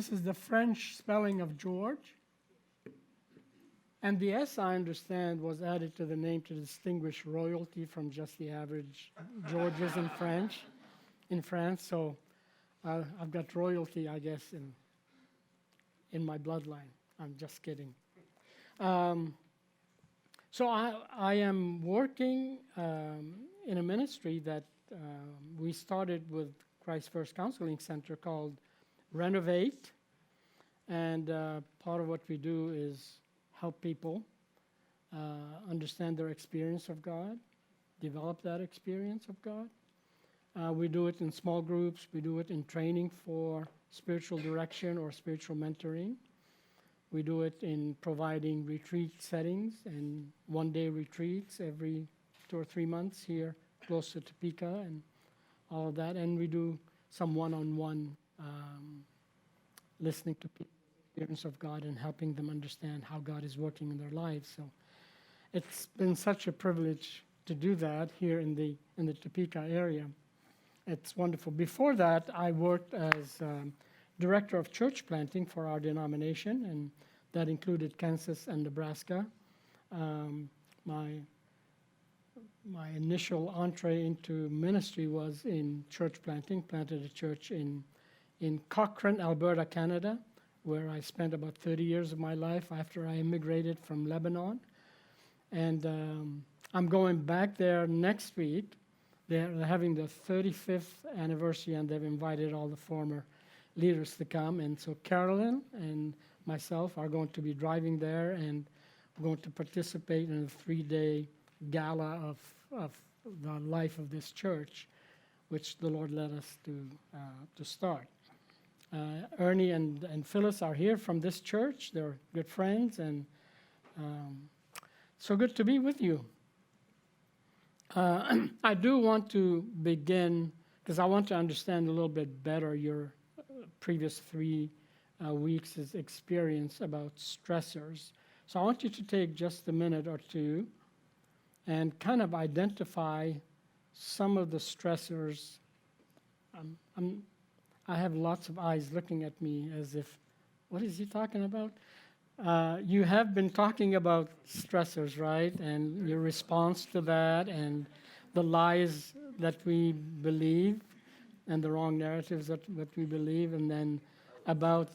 This is the French spelling of George. And the S, I understand, was added to the name to distinguish royalty from just the average Georges in France. So I've got royalty, I guess, in my bloodline. I'm just kidding. So I am working in a ministry that we started with Christ First Counseling Center called Renovate. And part of what we do is help people understand their experience of God, develop that experience of God. We do it in small groups. We do it in training for spiritual direction or spiritual mentoring. We do it in providing retreat settings and one-day retreats every 2 or 3 months here close to Topeka and all of that. And we do some one-on-one listening to people's experience of God and helping them understand how God is working in their lives. So it's been such a privilege to do that here in the Topeka area. It's wonderful. Before that, I worked as director of church planting for our denomination, and that included Kansas and Nebraska. My initial entree into ministry was in church planting. Planted a church in Cochrane, Alberta, Canada, where I spent about 30 years of my life after I immigrated from Lebanon. And I'm going back there next week. They're having the 35th anniversary, and they've invited all the former leaders to come. And so Carolyn and myself are going to be driving there, and we're going to participate in a 3-day gala of the life of this church, which the Lord led us to start. Ernie and Phyllis are here from this church. They're good friends, and so good to be with you. I do want to begin, because I want to understand a little bit better your previous 3 weeks' experience about stressors. So I want you to take just a minute or two and kind of identify some of the stressors. I have lots of eyes looking at me as if, what is he talking about? You have been talking about stressors, right? And your response to that, and the lies that we believe, and the wrong narratives that we believe, and then about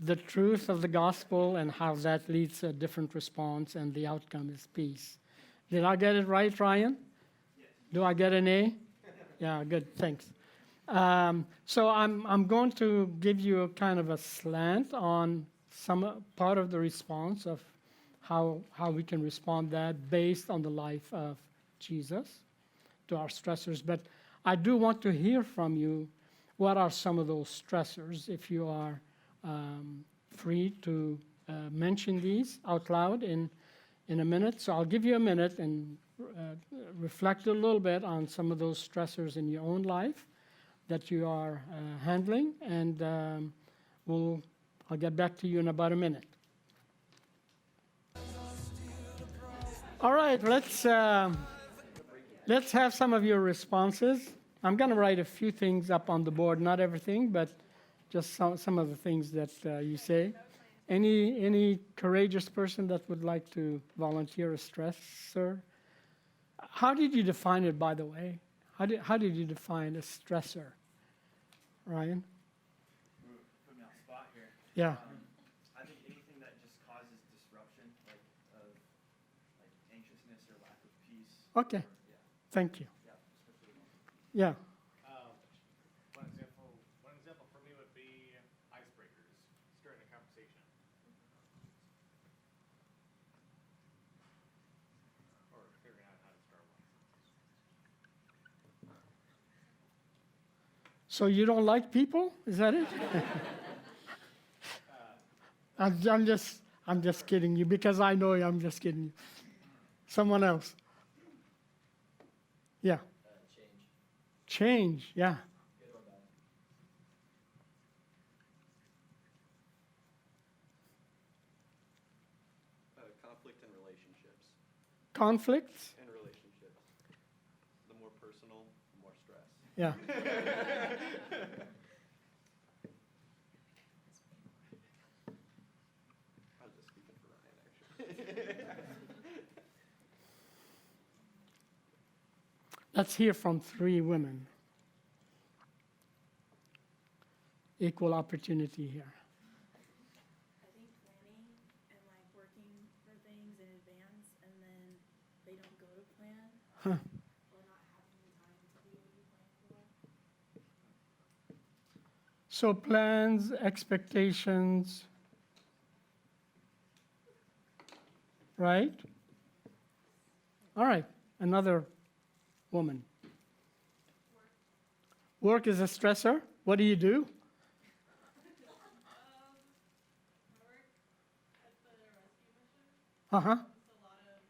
the truth of the gospel and how that leads to a different response, and the outcome is peace. Did I get it right, Ryan? Yes. Do I get an A? Yeah, good, thanks. So I'm going to give you a kind of a slant on some part of the response of how we can respond that based on the life of Jesus to our stressors. But I do want to hear from you, what are some of those stressors, if you are free to mention these out loud in a minute. So I'll give you a minute and reflect a little bit on some of those stressors in your own life that you are handling, and I'll get back to you in about a minute. All right, let's have some of your responses. I'm going to write a few things up on the board, not everything, but just some of the things that you say. Any courageous person that would like to volunteer a stressor? How did you define it, by the way? How did you define a stressor, Ryan? Put me on the spot here. Yeah. I think anything that just causes disruption, like anxiousness or lack of peace. Okay. Or, Thank you. Yeah. Yeah. One example for me would be icebreakers, starting a conversation. Or figuring out how to start one. So you don't like people? Is that it? I'm just kidding you, because I know I'm just kidding you. Someone else. Yeah. Change, yeah. Good or bad. Conflict in relationships. Conflicts? In relationships. The more personal, the more stress. Yeah. Let's hear from 3 women. Equal opportunity here. I think planning and like working for things in advance and then they don't go to plan. Huh. Or not having the time to do what you plan for. So plans, expectations, right? All right, another woman. Work is a stressor. What do you do? I work at the rescue mission. Uh-huh. It's a lot of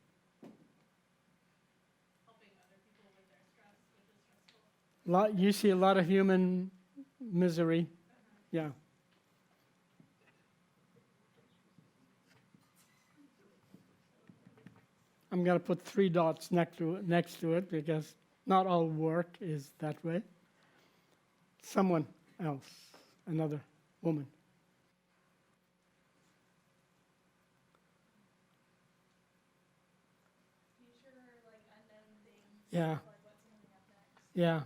helping other people with their stress, which is stressful. You see a lot of human misery. Yeah. I'm going to put 3 dots next to it because not all work is that way. Someone else, another woman. Future, like unknown things. Yeah. Like what's coming up next. Yeah.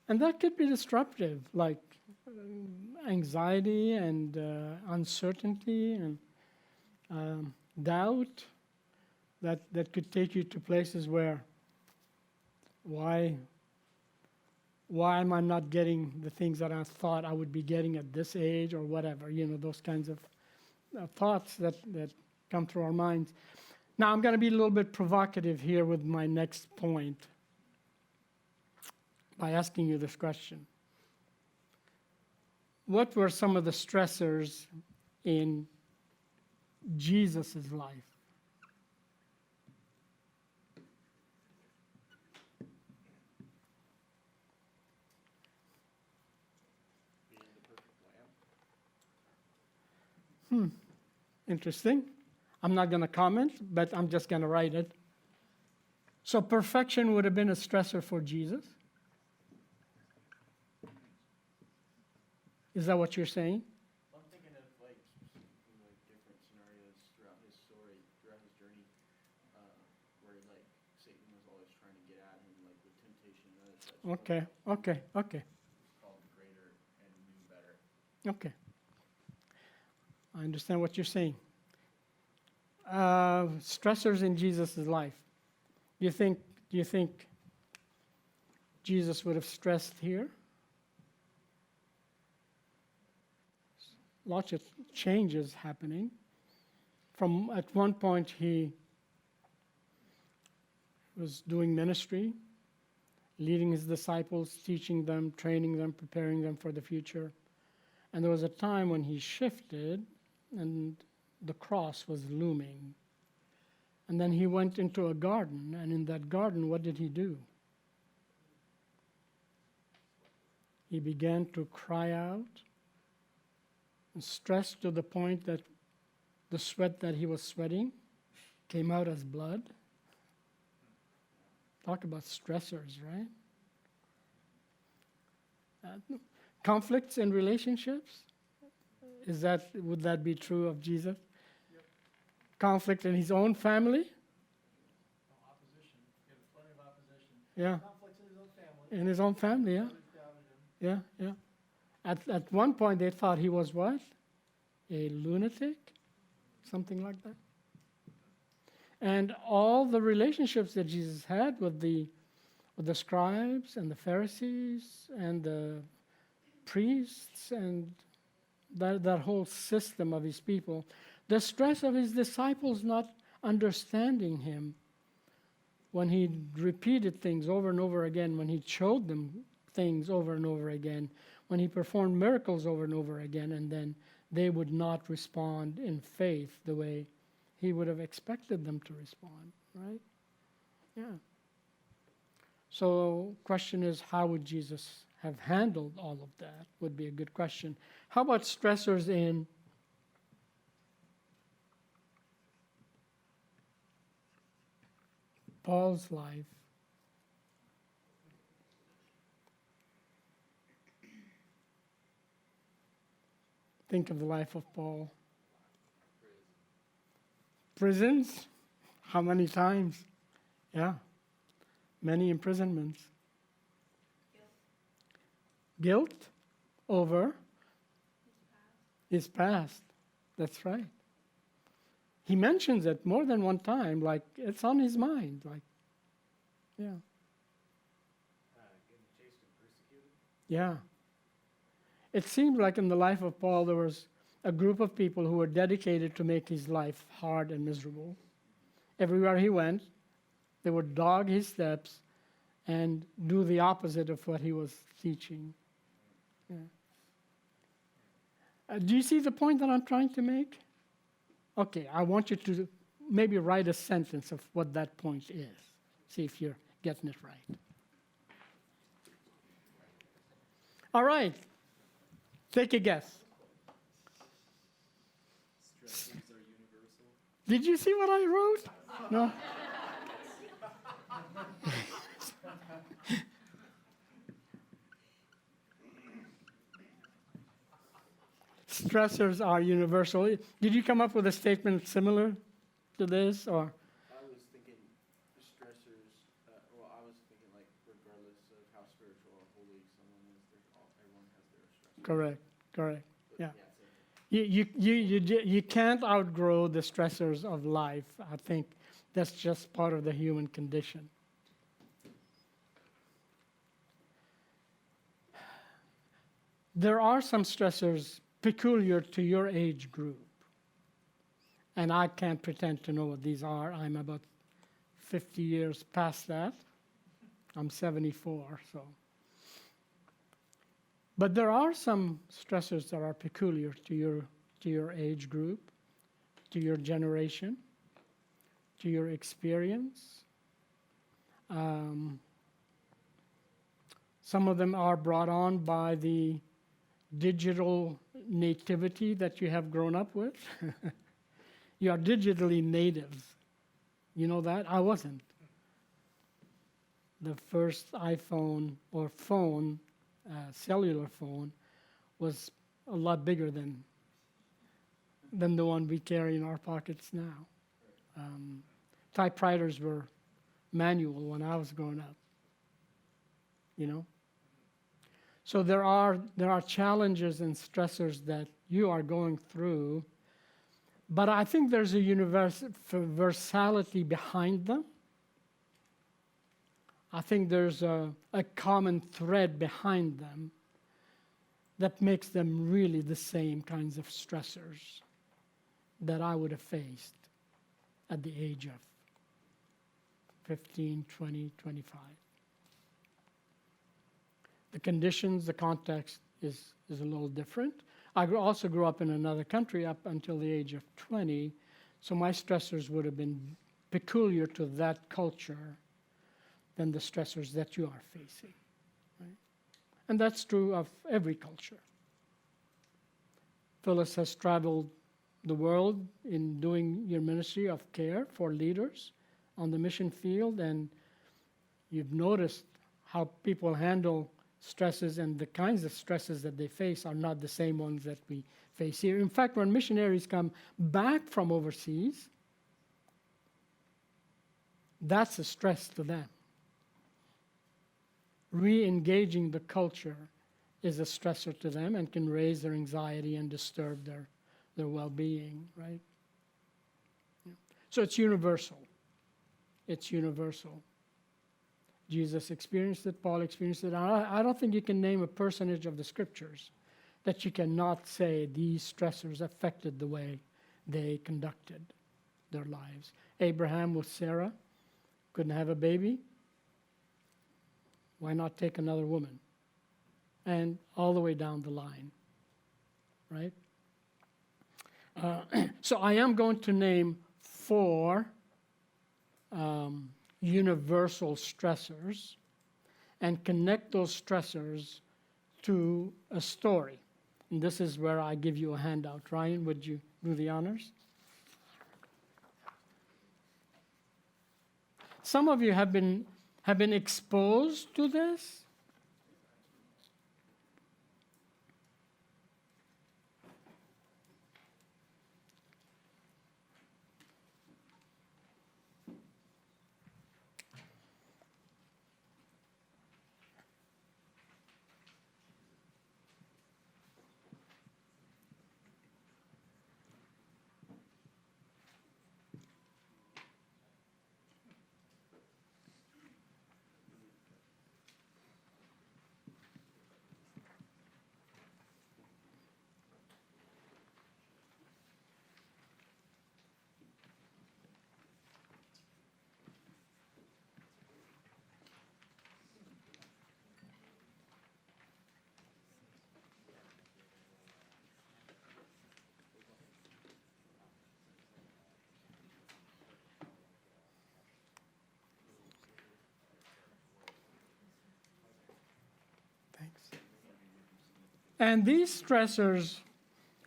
And that could be disruptive, like anxiety and uncertainty and doubt that could take you to places where why am I not getting the things that I thought I would be getting at this age or whatever, those kinds of thoughts that come through our minds. Now, I'm going to be a little bit provocative here with my next point by asking you this question. What were some of the stressors in Jesus' life? Being the perfect lamb. Interesting. I'm not going to comment, but I'm just going to write it. So perfection would have been a stressor for Jesus? Is that what you're saying? I'm thinking of different scenarios throughout his story, throughout his journey, where Satan was always trying to get at him, with temptation and other such. Okay. Called greater and knew better. Okay. I understand what you're saying. Stressors in Jesus' life. Do you think Jesus would have stressed here? Lots of changes happening. From at one point he was doing ministry, leading his disciples, teaching them, training them, preparing them for the future. And there was a time when he shifted and the cross was looming. And then he went into a garden, and in that garden, what did he do? He began to cry out, and stressed to the point that the sweat that he was sweating came out as blood. Talk about stressors, right? Conflicts in relationships? Would that be true of Jesus? Yep. Conflict in his own family? Opposition. He had plenty of opposition. Yeah, Conflicts in his own family. in his own family, yeah. Others doubted him. Yeah. At one point, they thought he was what? A lunatic? Something like that. And all the relationships that Jesus had with the scribes and the Pharisees and the priests and that whole system of his people, the stress of his disciples not understanding him when he repeated things over and over again, when he showed them things over and over again, when he performed miracles over and over again, and then they would not respond in faith the way he would have expected them to respond, right? Yeah. So question is, how would Jesus have handled all of that? Would be a good question. How about stressors in Paul's life? think of the life of Paul? Prisons? How many times? Yeah, many imprisonments. Guilt over his past. That's right. He mentions it more than one time, like it's on his mind. Like, yeah. Getting chased and persecuted. Yeah. It seemed like in the life of Paul, there was a group of people who were dedicated to make his life hard and miserable. Everywhere he went, they would dog his steps and do the opposite of what he was teaching. Yeah. Do you see the point that I'm trying to make? Okay, I want you to maybe write a sentence of what that point is. See if you're getting it right. All right. Take a guess. Stresses are universal. Did you see what I wrote? No? Stressors are universal. Did you come up with a statement similar to this, or? I was thinking stressors, I was thinking like regardless of how spiritual or holy someone is, everyone has their stressors. Correct. Yeah. Same thing. You can't outgrow the stressors of life. I think that's just part of the human condition. There are some stressors peculiar to your age group. And I can't pretend to know what these are. I'm about 50 years past that. I'm 74, so. But there are some stressors that are peculiar to your age group, to your generation, to your experience. Some of them are brought on by the digital nativity that you have grown up with. You are digitally natives. You know that? I wasn't. The first iPhone or phone, cellular phone, was a lot bigger than the one we carry in our pockets now. Typewriters were manual when I was growing up. You know? So there are challenges and stressors that you are going through, but I think there's a universality behind them. I think there's a common thread behind them that makes them really the same kinds of stressors that I would have faced at the age of 15, 20, 25. The conditions, the context is a little different. I also grew up in another country up until the age of 20, so my stressors would have been peculiar to that culture than the stressors that you are facing. Right? And that's true of every culture. Phyllis has traveled the world in doing your ministry of care for leaders on the mission field, and you've noticed how people handle stresses, and the kinds of stresses that they face are not the same ones that we face here. In fact, when missionaries come back from overseas, that's a stress to them. Re-engaging the culture is a stressor to them and can raise their anxiety and disturb their well-being, right? Yeah. So it's universal. It's universal. Jesus experienced it, Paul experienced it. I don't think you can name a personage of the scriptures that you cannot say these stressors affected the way they conducted their lives. Abraham with Sarah couldn't have a baby. Why not take another woman? And all the way down the line, right? So I am going to name 4 universal stressors and connect those stressors to a story. And this is where I give you a handout. Ryan, would you do the honors? Some of you have been exposed to this. And these stressors,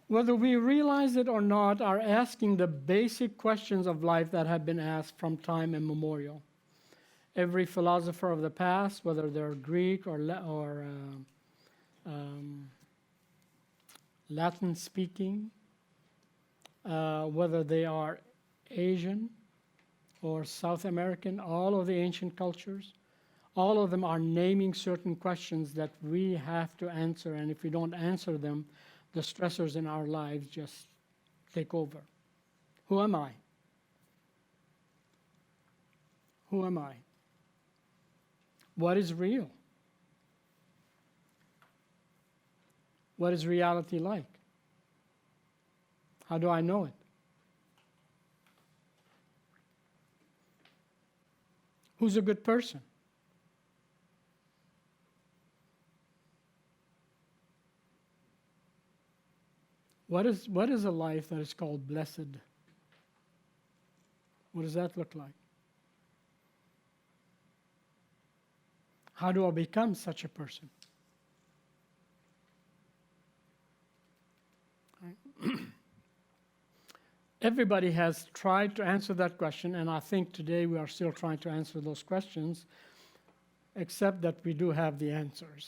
whether we realize it or not, are asking the basic questions of life that have been asked from time immemorial. Every philosopher of the past, whether they're Greek or Latin speaking, whether they are Asian or South American, all of the ancient cultures, all of them are naming certain questions that we have to answer, and if we don't answer them, the stressors in our lives just take over. Who am I? Who am I? What is real? What is reality like? How do I know it? Who's a good person? What is a life that is called blessed? What does that look like? How do I become such a person? Everybody has tried to answer that question, and I think today we are still trying to answer those questions, except that we do have the answers.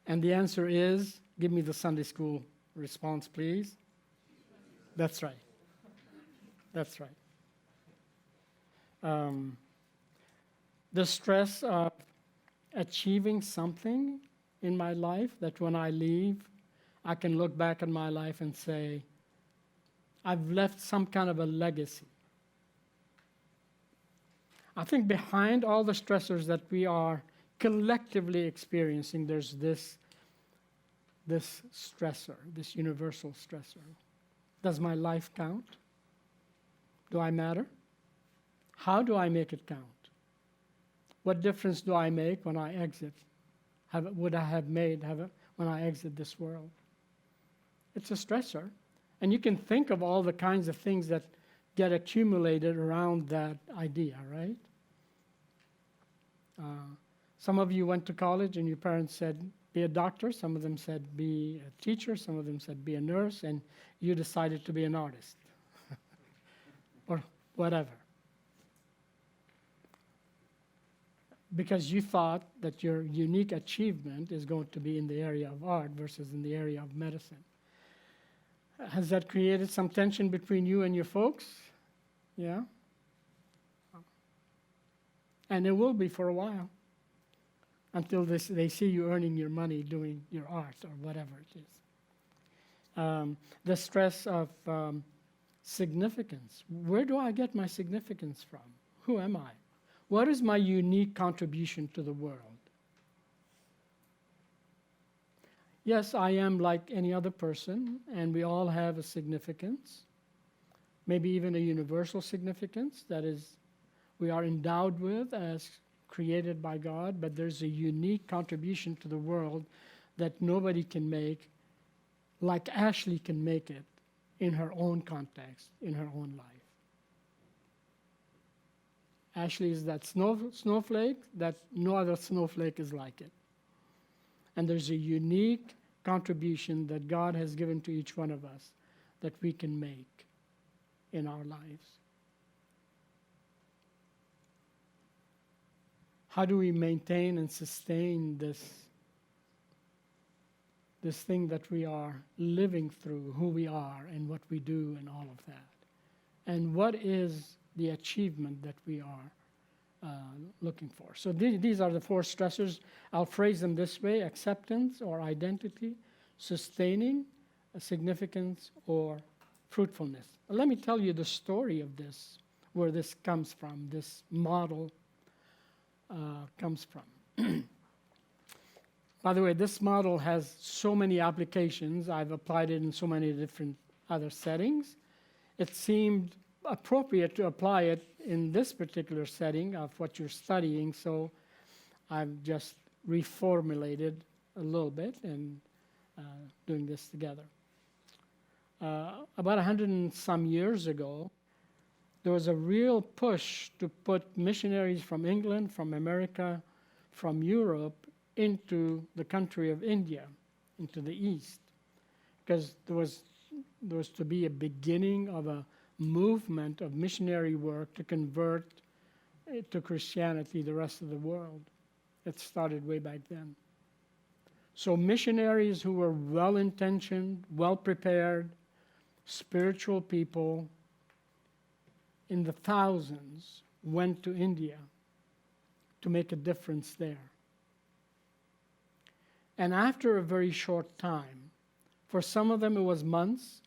And the answer is, give me the Sunday school response, please. That's right. That's right. The stress of achieving something in my life, that when I leave, I can look back at my life and say, I've left some kind of a legacy. I think behind all the stressors that we are collectively experiencing, there's this stressor, this universal stressor. Does my life count? Do I matter? How do I make it count? What difference do I make when I exit? Would I have made when I exit this world? It's a stressor. And you can think of all the kinds of things that get accumulated around that idea, right? Some of you went to college and your parents said, be a doctor. Some of them said, be a teacher. Some of them said, be a nurse. And you decided to be an artist or whatever. Because you thought that your unique achievement is going to be in the area of art versus in the area of medicine. Has that created some tension between you and your folks? Yeah? And it will be for a while, until they see you earning your money doing your art or whatever it is. The stress of significance. Where do I get my significance from? Who am I? What is my unique contribution to the world? Yes, I am like any other person, and we all have a significance, maybe even a universal significance that is we are endowed with as created by God, but there's a unique contribution to the world that nobody can make like Ashley can make it in her own context, in her own life. Ashley is that snowflake that no other snowflake is like it. And there's a unique contribution that God has given to each one of us that we can make in our lives. How do we maintain and sustain this thing that we are living through, who we are and what we do and all of that? And what is the achievement that we are looking for? So these are the four stressors. I'll phrase them this way: acceptance or identity, sustaining, significance, or fruitfulness. Let me tell you the story of this, where this comes from, this model comes from. By the way, this model has so many applications. I've applied it in so many different other settings. It seemed appropriate to apply it in this particular setting of what you're studying, so I've just reformulated a little bit and doing this together. About 100 and some years ago, there was a real push to put missionaries from England, from America, from Europe into the country of India. into the east, because there was to be a beginning of a movement of missionary work to convert to Christianity the rest of the world. It started way back then. So missionaries who were well-intentioned, well-prepared, spiritual people in the thousands went to India to make a difference there. And after a very short time, for some of them it was months,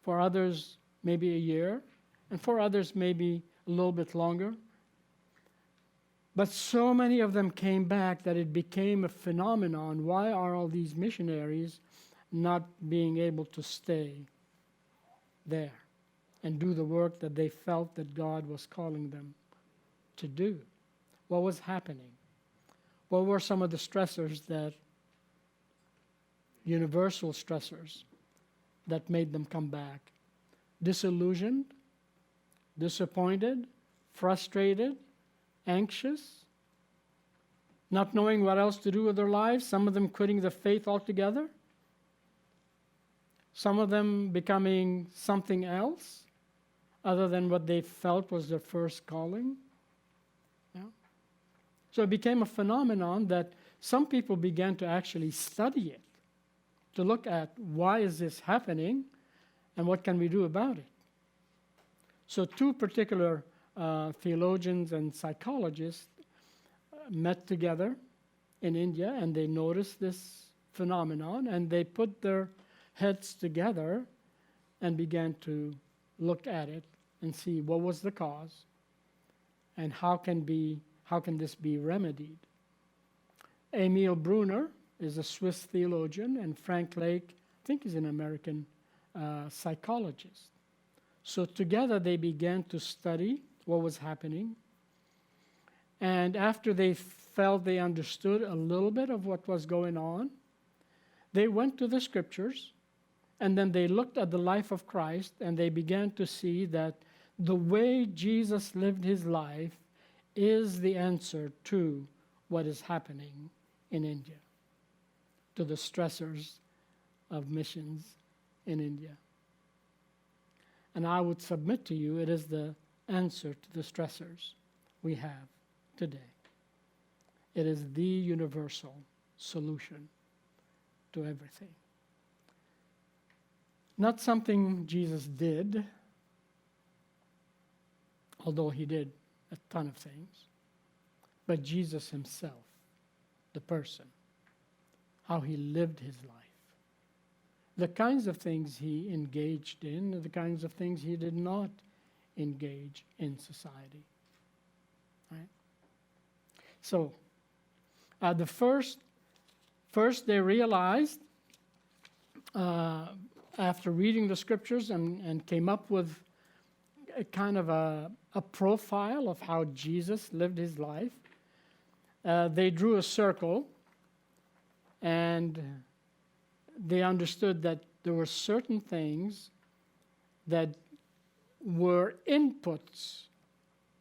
for others maybe a year, and for others maybe a little bit longer. But so many of them came back that it became a phenomenon. Why are all these missionaries not being able to stay there and do the work that they felt that God was calling them to do? What was happening? What were some of the stressors that, universal stressors, that made them come back? Disillusioned, disappointed, frustrated, anxious, not knowing what else to do with their lives, some of them quitting the faith altogether, some of them becoming something else other than what they felt was their first calling. Yeah. So it became a phenomenon that some people began to actually study it, to look at why is this happening and what can we do about it. So two particular theologians and psychologists met together in India, and they noticed this phenomenon, and they put their heads together and began to look at it and see what was the cause and how can this be remedied. Emil Brunner is a Swiss theologian, and Frank Lake, I think, is an American psychologist. So together they began to study what was happening. And after they felt they understood a little bit of what was going on, they went to the scriptures, and then they looked at the life of Christ, and they began to see that the way Jesus lived his life is the answer to what is happening in India, to the stressors of missions in India. And I would submit to you, it is the answer to the stressors we have today. It is the universal solution to everything. Not something Jesus did, although he did a ton of things, but Jesus himself, the person, how he lived his life, the kinds of things he engaged in, and the kinds of things he did not engage in society. Right? So, the first they realized, after reading the scriptures and came up with a kind of a profile of how Jesus lived his life, they drew a circle, and they understood that there were certain things that were inputs,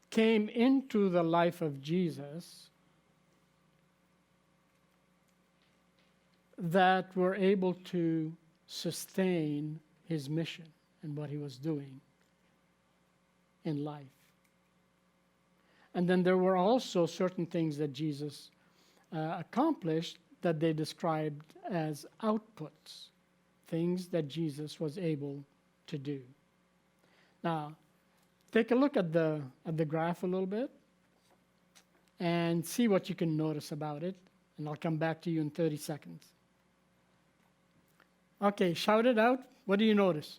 came into the life of Jesus that were able to sustain his mission and what he was doing in life. And then there were also certain things that Jesus accomplished that they described as outputs, things that Jesus was able to do. Now, take a look at the graph a little bit and see what you can notice about it, and I'll come back to you in 30 seconds. Okay, shout it out. What do you notice?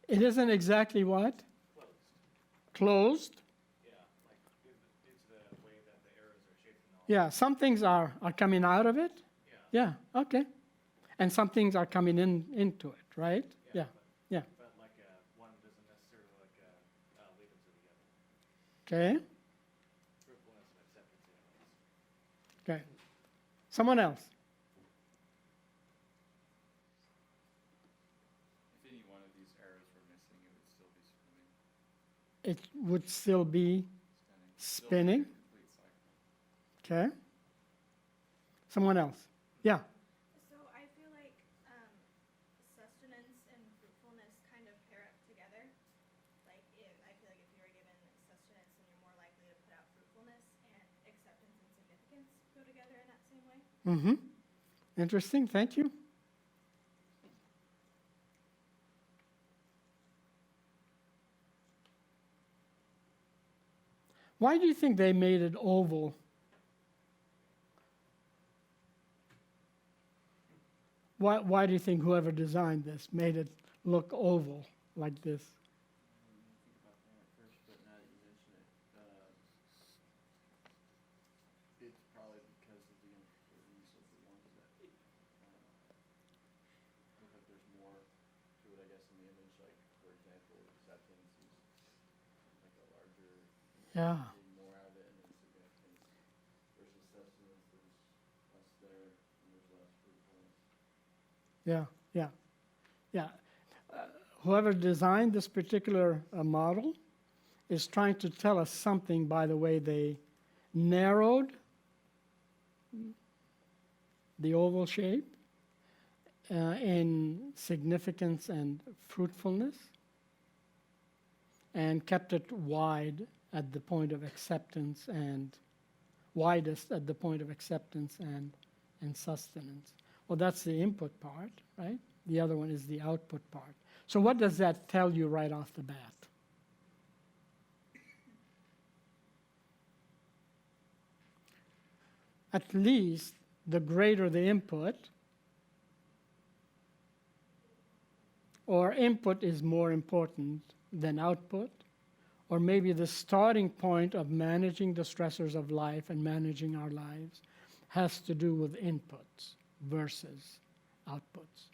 It isn't exactly what? Closed. Yeah, like due to the way that the arrows are shaped and all. Yeah, some things are coming out of it. Yeah. Yeah, okay. And some things are coming into it, right? Yeah, yeah. But like one doesn't necessarily lead them to the other. Okay, Fruitfulness and acceptance anyways. okay. Someone else? If any one of these arrows were missing, it would still be swimming. It would still be spinning. Complete cycle. Okay. Someone else? Yeah. So I feel like sustenance and fruitfulness kind of pair up together. Like I feel like if you were given sustenance, then you're more likely to put out fruitfulness, and acceptance and significance go together in that same way. Mm-hmm. Interesting. Thank you. Why do you think they made it oval? Why do you think whoever designed this made it look oval like this? Think about that at first, but now that you mention it, it's probably because of the importance of the ones that look like there's more to it, I guess, in the image. Like, for example, acceptance is like a larger, Yeah. getting more out of it, and then significance versus sustenance, there's less there, and there's less fruitfulness. Yeah. Whoever designed this particular model is trying to tell us something by the way they narrowed the oval shape in significance and fruitfulness, and kept it wide at the point of acceptance and widest at the point of acceptance and sustenance. Well, that's the input part, right? The other one is the output part. So what does that tell you right off the bat? At least the greater the input, or input is more important than output, or maybe the starting point of managing the stressors of life and managing our lives has to do with inputs versus outputs.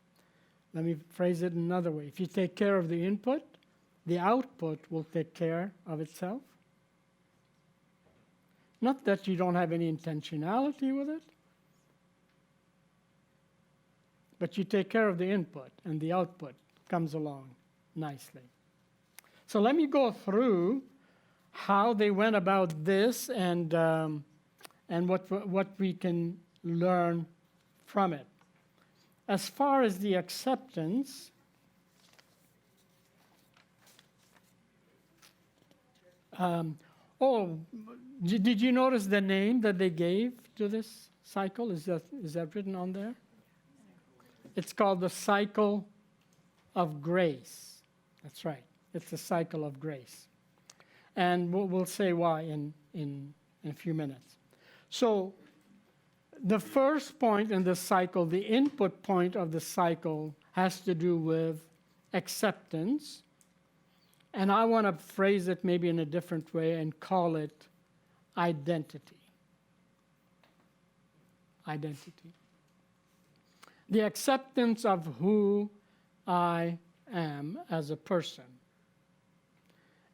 Let me phrase it another way. If you take care of the input, the output will take care of itself. Not that you don't have any intentionality with it, but you take care of the input and the output comes along nicely. So let me go through how they went about this and what we can learn from it. As far as the acceptance, did you notice the name that they gave to this cycle? Is that written on there? It's called the cycle of grace. That's right. It's the cycle of grace. And we'll say why in a few minutes. So the first point in the cycle, the input point of the cycle, has to do with acceptance. And I want to phrase it maybe in a different way and call it identity. Identity. The acceptance of who I am as a person.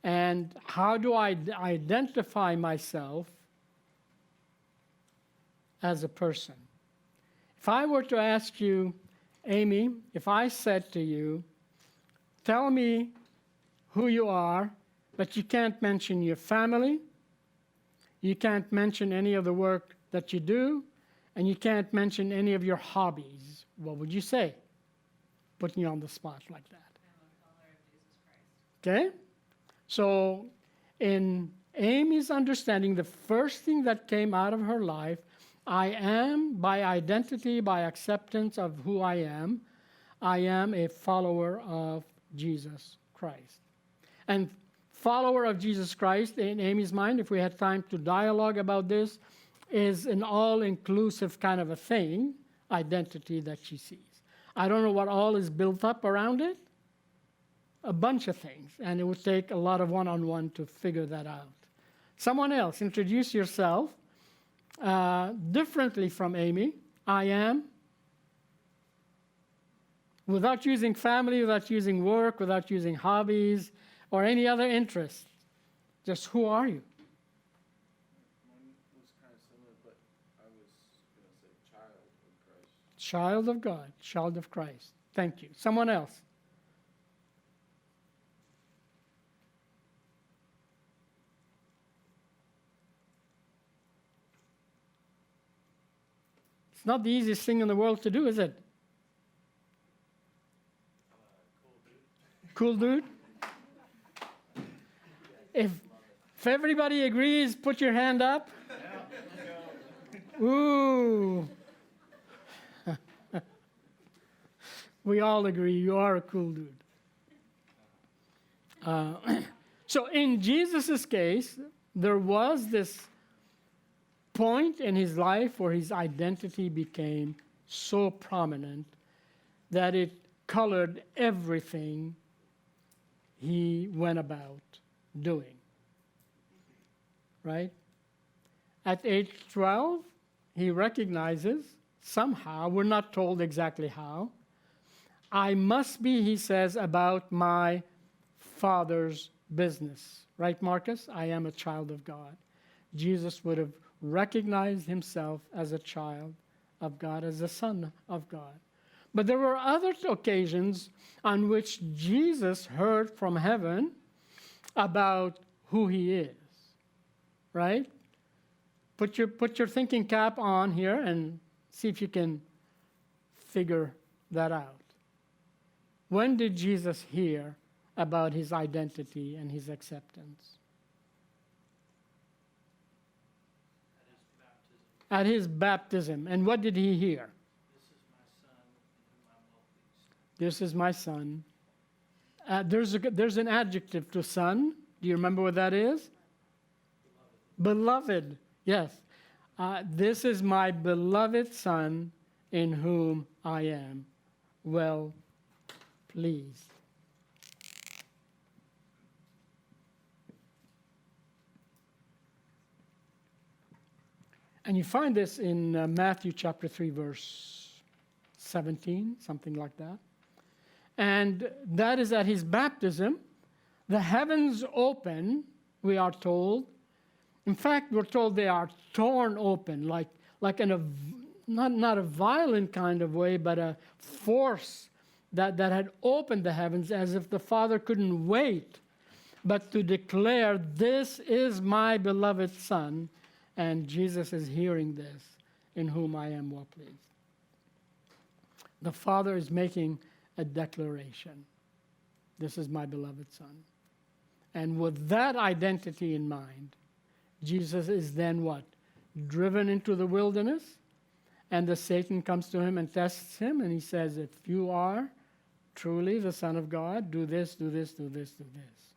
And how do I identify myself as a person? If I were to ask you, Amy, if I said to you, tell me who you are, but you can't mention your family, you can't mention any of the work that you do, and you can't mention any of your hobbies, what would you say? Putting you on the spot like that. I'm a follower of Jesus Christ. Okay? So in Amy's understanding, the first thing that came out of her life, I am, by identity, by acceptance of who I am a follower of Jesus Christ. And follower of Jesus Christ, in Amy's mind, if we had time to dialogue about this, is an all-inclusive kind of a thing, identity that she sees. I don't know what all is built up around it. A bunch of things, and it would take a lot of one-on-one to figure that out. Someone else, introduce yourself differently from Amy. I am. Without using family, without using work, without using hobbies, or any other interest. Just who are you? Mine was kind of similar, but I was going to say child of Christ. Child of God, child of Christ. Thank you. Someone else. It's not the easiest thing in the world to do, is it? Cool dude? If everybody agrees, put your hand up. Ooh. We all agree you are a cool dude. So in Jesus' case, there was this point in his life where his identity became so prominent that it colored everything he went about doing. Right? At age 12, he recognizes somehow, we're not told exactly how, I must be, he says, about my Father's business. Right, Marcus? I am a child of God. Jesus would have recognized himself as a child of God, as a son of God. But there were other occasions on which Jesus heard from heaven about who he is. Right? Put your thinking cap on here and see if you can figure that out. When did Jesus hear about his identity and his acceptance? At his baptism. And what did he hear? This is my son. There's an adjective to son. Do you remember what that is? Beloved. Yes. This is my beloved son in whom I am well pleased. And you find this in Matthew chapter 3, verse 17, something like that. And that is at his baptism. The heavens open, we are told. In fact, we're told they are torn open, like in a, not a violent kind of way, but a force that had opened the heavens as if the Father couldn't wait but to declare, this is my beloved Son. And Jesus is hearing this, in whom I am well pleased. The Father is making a declaration. This is my beloved Son. And with that identity in mind, Jesus is then what? Driven into the wilderness, and the Satan comes to him and tests him, and he says, if you are truly the Son of God, do this, do this, do this, do this.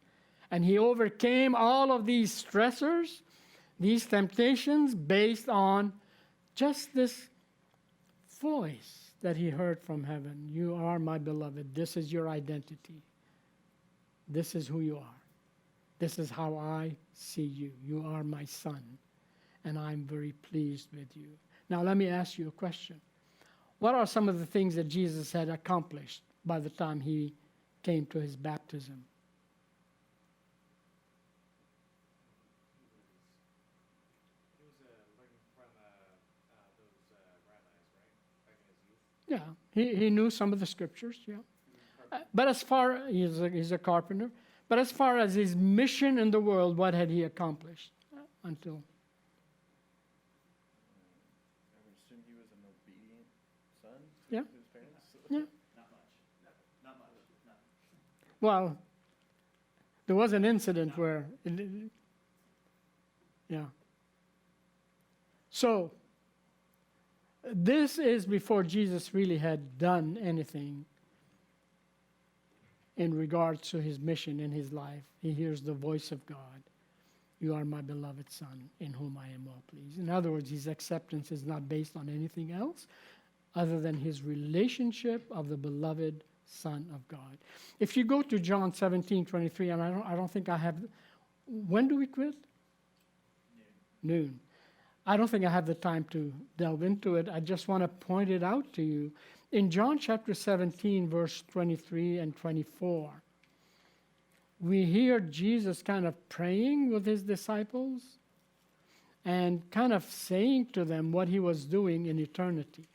And he overcame all of these stressors, these temptations, based on just this voice that he heard from heaven. You are my beloved. This is your identity. This is who you are. This is how I see you. You are my son, and I'm very pleased with you. Now, let me ask you a question. What are some of the things that Jesus had accomplished by the time he came to his baptism? He was learning from those rabbis, right? Back in his youth. Yeah, he knew some of the scriptures, yeah. But as far, he's a carpenter, but as far as his mission in the world, what had he accomplished until? I would assume he was an obedient son to Yeah. his parents. Yeah. Not much. Not much. No. Well, there was an incident where, yeah. So, this is before Jesus really had done anything in regards to his mission in his life. He hears the voice of God. You are my beloved Son, in whom I am well pleased. In other words, his acceptance is not based on anything else other than his relationship of the beloved Son of God. If you go to John 17:23, and I don't think I have, when do we quit? Noon. I don't think I have the time to delve into it. I just want to point it out to you. In John chapter 17, verse 23 and 24, we hear Jesus kind of praying with his disciples and kind of saying to them what he was doing in eternity.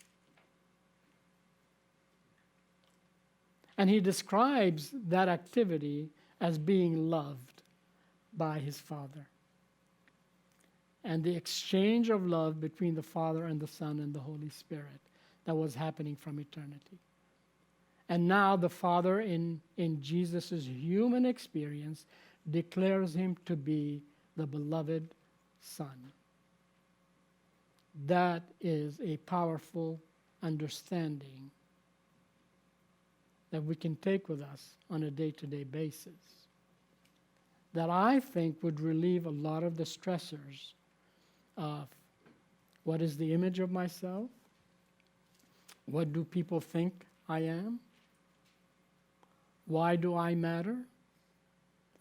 And he describes that activity as being loved by his Father. and the exchange of love between the Father and the Son and the Holy Spirit that was happening from eternity. And now the Father, in Jesus' human experience, declares him to be the beloved Son. That is a powerful understanding that we can take with us on a day-to-day basis, that I think would relieve a lot of the stressors of what is the image of myself, what do people think I am, why do I matter,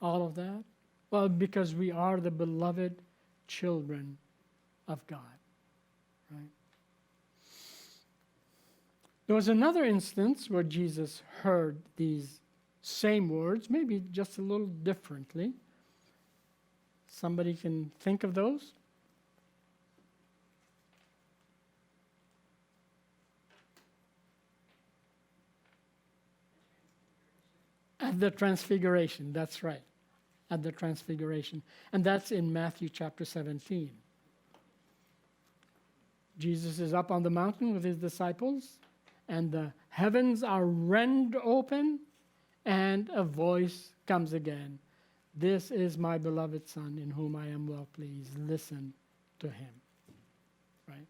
all of that. Well, because we are the beloved children of God, right? There was another instance where Jesus heard these same words, maybe just a little differently. Somebody can think of those? At the Transfiguration, that's right. At the Transfiguration. And that's in Matthew chapter 17. Jesus is up on the mountain with his disciples, and the heavens are rent open, and a voice comes again. This is my beloved Son, in whom I am well pleased. Listen to him. Right?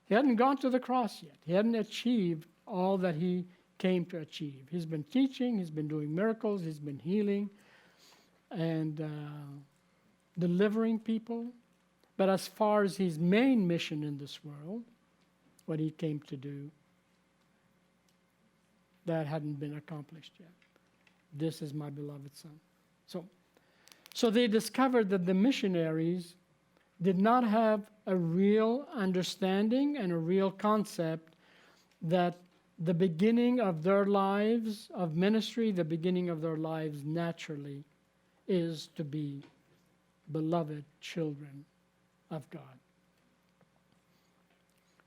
He hadn't gone to the cross yet. He hadn't achieved all that he came to achieve. He's been teaching, he's been doing miracles, he's been healing and delivering people. But as far as his main mission in this world, what he came to do, that hadn't been accomplished yet. This is my beloved Son. So they discovered that the missionaries did not have a real understanding and a real concept that the beginning of their lives of ministry, the beginning of their lives naturally, is to be beloved children of God.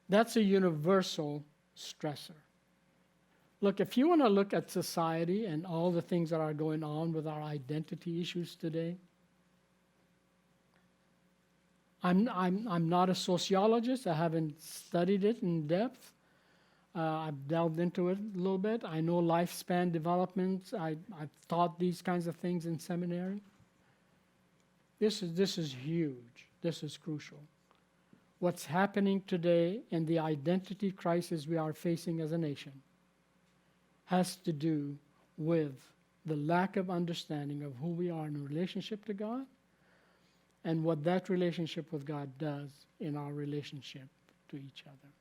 That's a universal stressor. Look, if you want to look at society and all the things that are going on with our identity issues today, I'm not a sociologist. I haven't studied it in depth. I've delved into it a little bit. I know lifespan development. I've taught these kinds of things in seminary. This is huge. This is crucial. What's happening today and the identity crisis we are facing as a nation has to do with the lack of understanding of who we are in relationship to God and what that relationship with God does in our relationship to each other.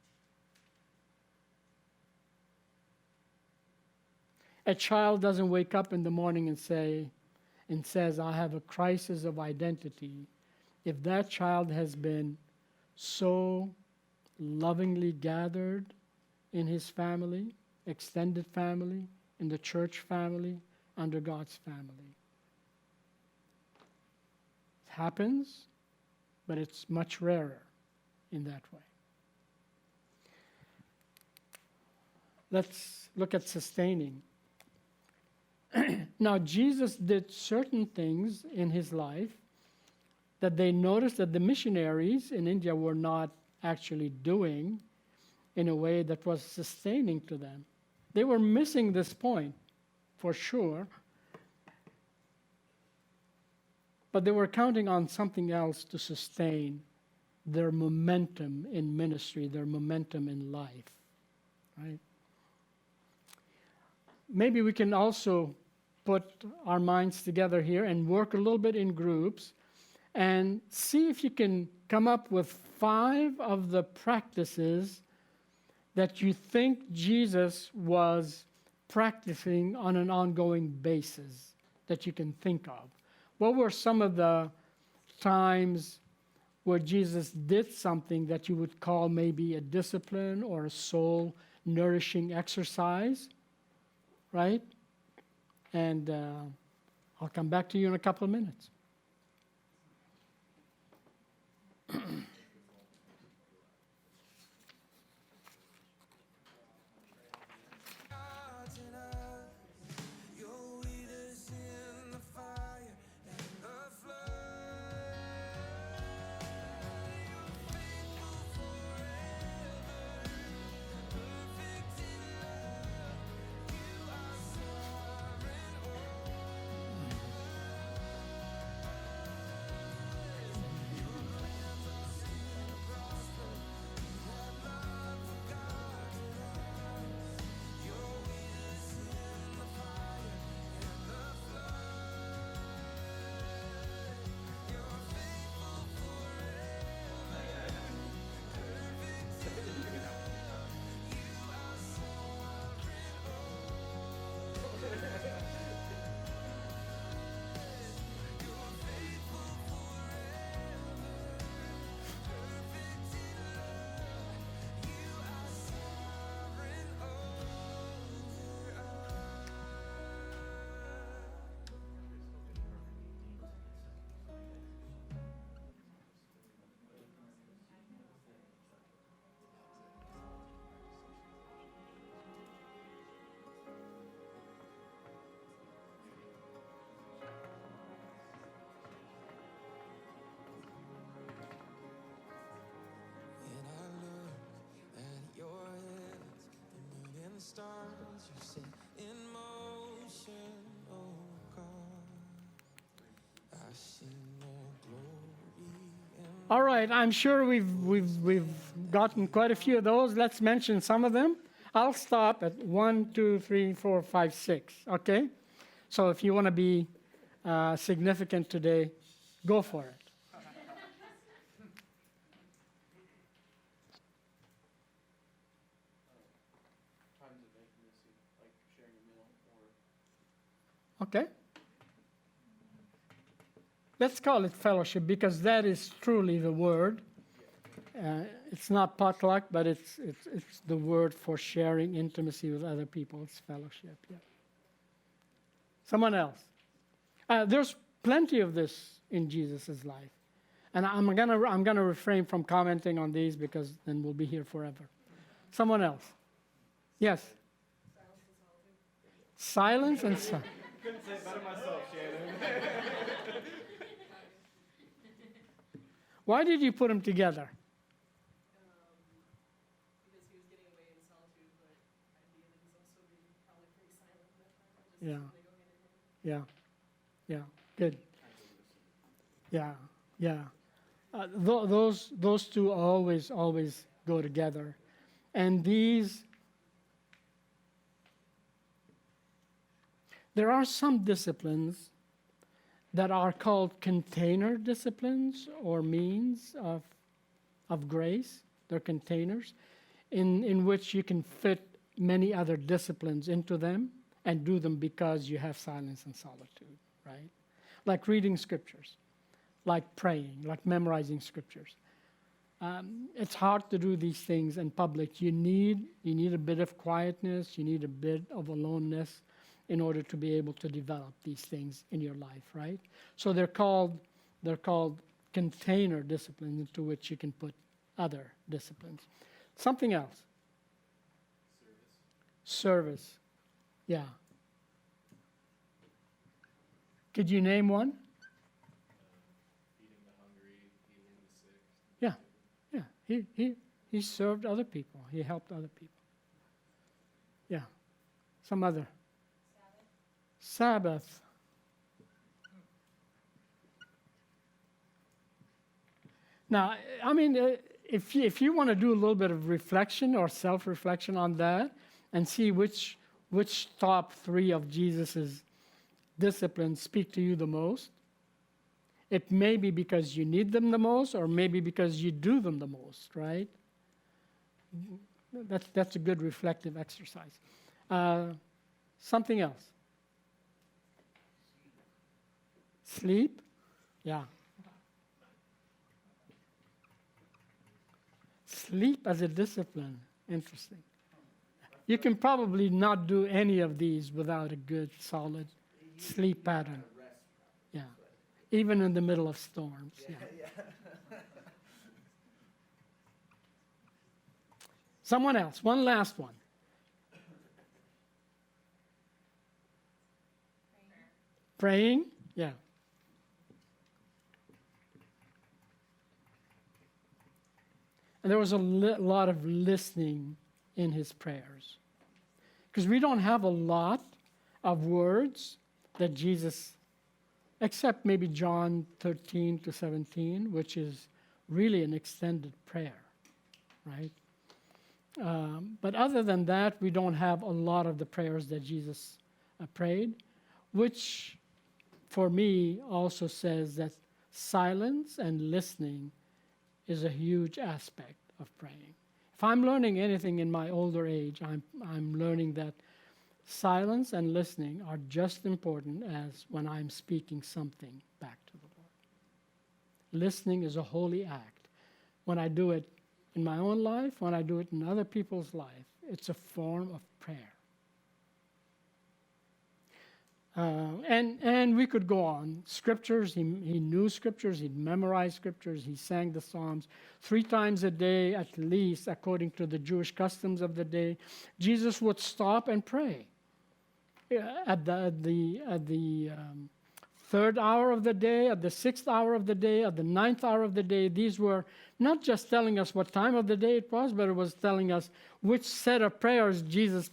A child doesn't wake up in the morning and says, I have a crisis of identity, if that child has been so lovingly gathered in his family, extended family, in the church family, under God's family. It happens, but it's much rarer in that way. Let's look at sustaining. Now, Jesus did certain things in his life that they noticed that the missionaries in India were not actually doing in a way that was sustaining to them. They were missing this point, for sure, but they were counting on something else to sustain their momentum in ministry, their momentum in life, right? Maybe we can also put our minds together here and work a little bit in groups and see if you can come up with 5 of the practices that you think Jesus was practicing on an ongoing basis that you can think of. What were some of the times where Jesus did something that you would call maybe a discipline or a soul-nourishing exercise, right? And I'll come back to you in a couple of minutes. set in motion, oh God. I sing your glory and All right, I'm sure we've gotten quite a few of those. Let's mention some of them. I'll stop at 1, 2, 3, 4, 5, 6. Okay? So if you want to be significant today, go for it. Times of intimacy, like sharing a meal or Okay? Let's call it fellowship because that is truly the word. It's not potluck, but it's the word for sharing intimacy with other people. It's fellowship. Yeah. Someone else. There's plenty of this in Jesus' life, and I'm gonna refrain from commenting on these because then we'll be here forever. Someone else. Yes. Silence and silence. Couldn't say it better myself, Shannon. Why did you put them together? Because he was getting away in solitude, but ideally he's also being probably pretty silent at that time. Just Yeah. they go hand in hand. Yeah, good. Yeah. Those two always go together, and there are some disciplines that are called container disciplines or means of grace. They're containers in which you can fit many other disciplines into them and do them because you have silence and solitude, right? Like reading scriptures, like praying, like memorizing scriptures. It's hard to do these things in public. You need a bit of quietness, you need a bit of aloneness in order to be able to develop these things in your life, right? So they're called container disciplines into which you can put other disciplines. Something else. Service. Yeah. Could you name one? Feeding the hungry, healing the sick. Yeah. He served other people. He helped other people. Yeah. Some other. Sabbath. Now, I mean, if you want to do a little bit of reflection or self-reflection on that and see which top 3 of Jesus's disciplines speak to you the most, it may be because you need them the most or maybe because you do them the most, right? That's a good reflective exercise. Something else. Sleep? Yeah. Sleep as a discipline. Interesting. You can probably not do any of these without a good, solid sleep pattern. Yeah. Even in the middle of storms. Yeah. Someone else. One last one. Praying? Yeah. And there was a lot of listening in his prayers. Because we don't have a lot of words that Jesus, except maybe John 13 to 17, which is really an extended prayer, right? But other than that, we don't have a lot of the prayers that Jesus prayed, which for me also says that silence and listening is a huge aspect of praying. If I'm learning anything in my older age, I'm learning that silence and listening are just important as when I'm speaking something back to the Lord. Listening is a holy act. When I do it in my own life, when I do it in other people's life, it's a form of prayer. And we could go on. Scriptures, he knew scriptures, he'd memorized scriptures, he sang the Psalms 3 times a day at least, according to the Jewish customs of the day. Jesus would stop and pray at the third hour of the day, at the sixth hour of the day, at the ninth hour of the day. These were not just telling us what time of the day it was, but it was telling us which set of prayers Jesus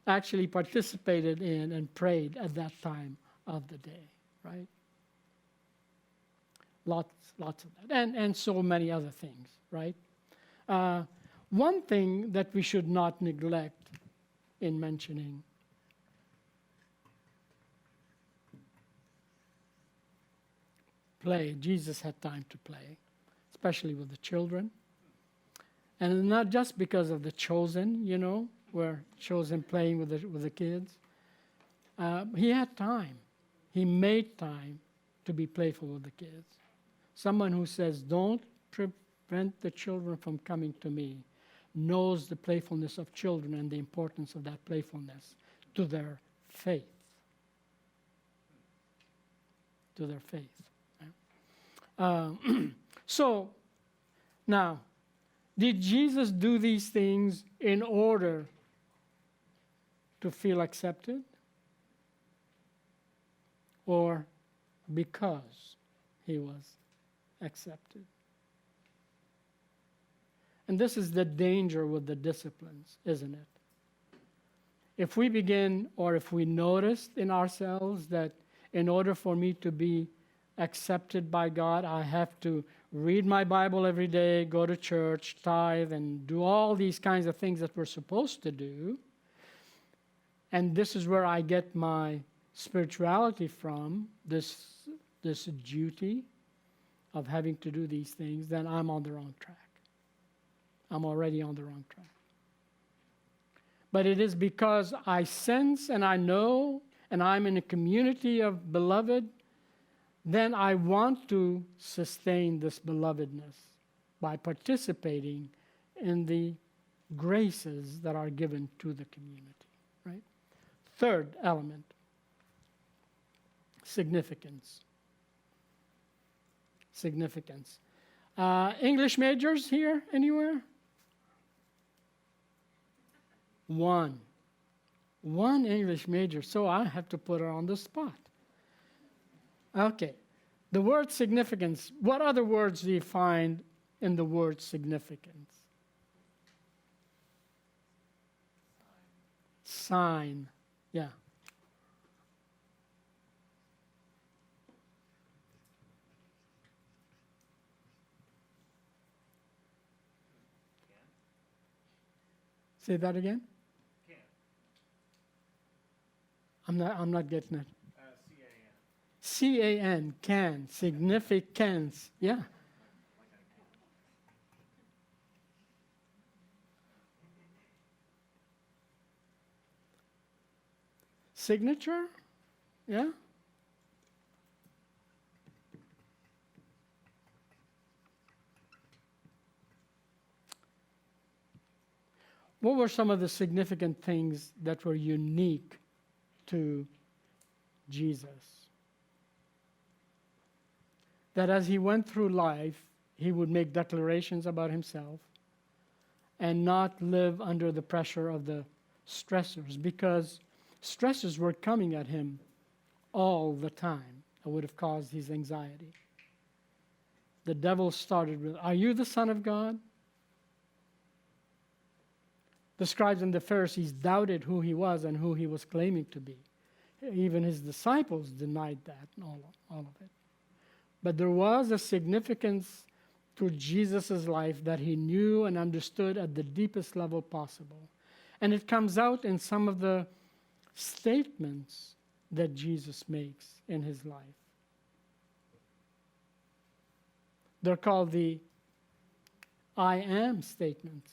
actually participated in and prayed at that time of the day, right? Lots of that. And so many other things, right? One thing that we should not neglect in mentioning play. Jesus had time to play, especially with the children. And not just because of the chosen, where chosen playing with the kids. He had time. He made time to be playful with the kids. Someone who says, don't prevent the children from coming to me, knows the playfulness of children and the importance of that playfulness to their faith. To their faith. So, now, did Jesus do these things in order to feel accepted? Or because he was accepted? And this is the danger with the disciplines, isn't it? If we begin, or if we noticed in ourselves that in order for me to be accepted by God, I have to read my Bible every day, go to church, tithe, and do all these kinds of things that we're supposed to do, and this is where I get my spirituality from, this duty of having to do these things, then I'm on the wrong track. I'm already on the wrong track. But it is because I sense and I know and I'm in a community of beloved, then I want to sustain this belovedness by participating in the graces that are given to the community, right? Third element, significance. Significance. English majors here anywhere? One English major, so I have to put her on the spot. Okay, the word significance, what other words do you find in the word significance? Sign, yeah. Say that again? Can. I'm not getting it. C-A-N. C-A-N, can, significance, yeah. Signature, yeah. What were some of the significant things that were unique to Jesus? That as he went through life, he would make declarations about himself and not live under the pressure of the stressors, because stressors were coming at him all the time that would have caused his anxiety. The devil started with, "Are you the Son of God?" The scribes and the Pharisees doubted who he was and who he was claiming to be. Even his disciples denied that and all of it. But there was a significance to Jesus' life that he knew and understood at the deepest level possible. And it comes out in some of the statements that Jesus makes in his life. They're called the I am statements.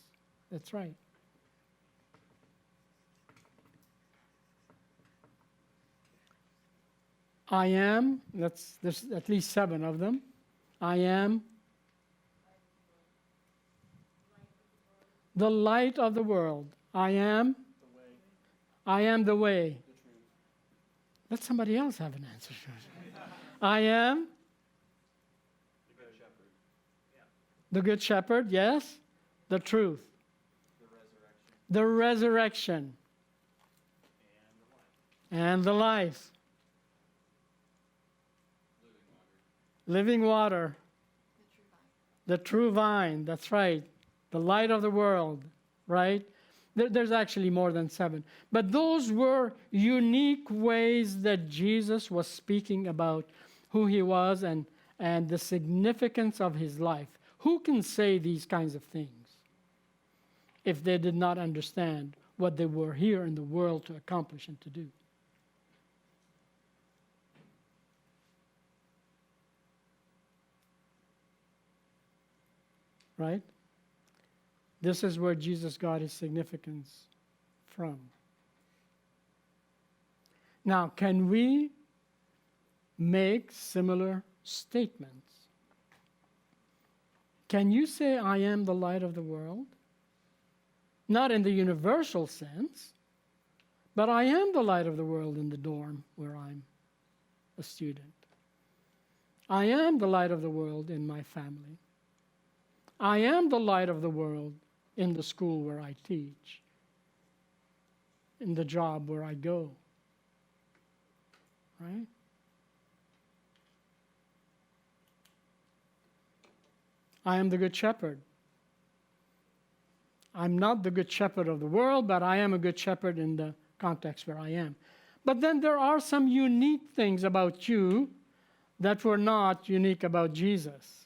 That's right. I am, there's at least 7 of them. I am the light of the world. I am the way. Let somebody else have an answer. I am The Good Shepherd. Yeah. the Good Shepherd, yes. The truth. The resurrection. The resurrection. And the life. And the life. living water, the true vine, that's right, the light of the world, right? There's actually more than 7. But those were unique ways that Jesus was speaking about who he was and the significance of his life. Who can say these kinds of things if they did not understand what they were here in the world to accomplish and to do? Right? This is where Jesus got his significance from. Now, can we make similar statements? Can you say, I am the light of the world? Not in the universal sense, but I am the light of the world in the dorm where I'm a student. I am the light of the world in my family. I am the light of the world in the school where I teach, in the job where I go. Right? I am the good shepherd. I'm not the good shepherd of the world, but I am a good shepherd in the context where I am. But then there are some unique things about you that were not unique about Jesus.